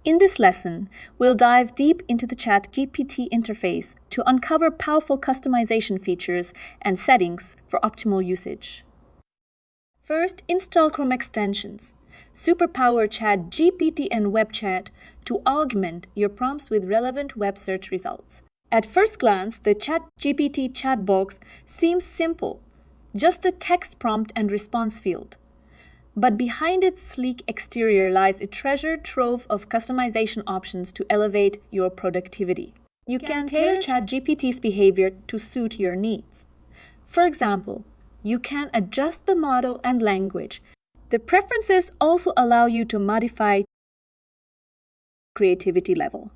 In this lesson, we'll dive deep into the ChatGPT interface to uncover powerful customization features and settings for optimal usage. First, install Chrome extensions. Superpower ChatGPT and web chat to augment your prompts with relevant web search results. At first glance, the ChatGPT chat box seems simple, just a text prompt and response field. But behind its sleek exterior lies a treasure trove of customization options to elevate your productivity. You can tailor ChatGPT's behavior to suit your needs. For example, you can adjust the model and language. The preferences also allow you to modify creativity level.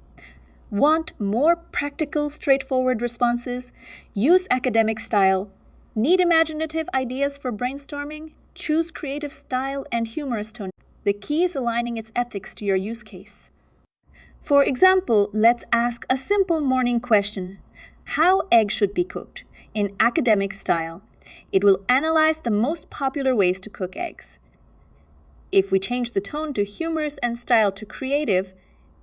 Want more practical, straightforward responses? Use academic style. Need imaginative ideas for brainstorming? Choose creative style and humorous tone. The key is aligning its ethics to your use case. For example, let's ask a simple morning question. How eggs should be cooked? In academic style, it will analyze the most popular ways to cook eggs. If we change the tone to humorous and style to creative,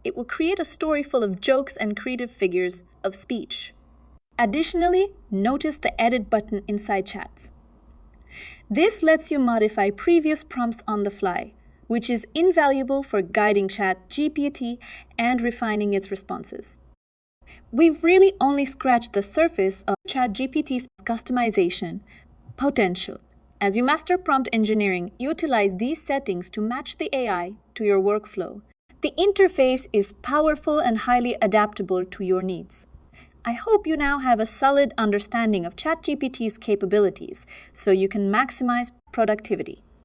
it will create a story full of jokes and creative figures of speech. Additionally, notice the edit button inside chats. This lets you modify previous prompts on the fly, which is invaluable for guiding ChatGPT and refining its responses. We've really only scratched the surface of ChatGPT's customization potential. As you master prompt engineering, utilize these settings to match the AI to your workflow. The interface is powerful and highly adaptable to your needs. I hope you now have a solid understanding of ChatGPT's capabilities so you can maximize productivity.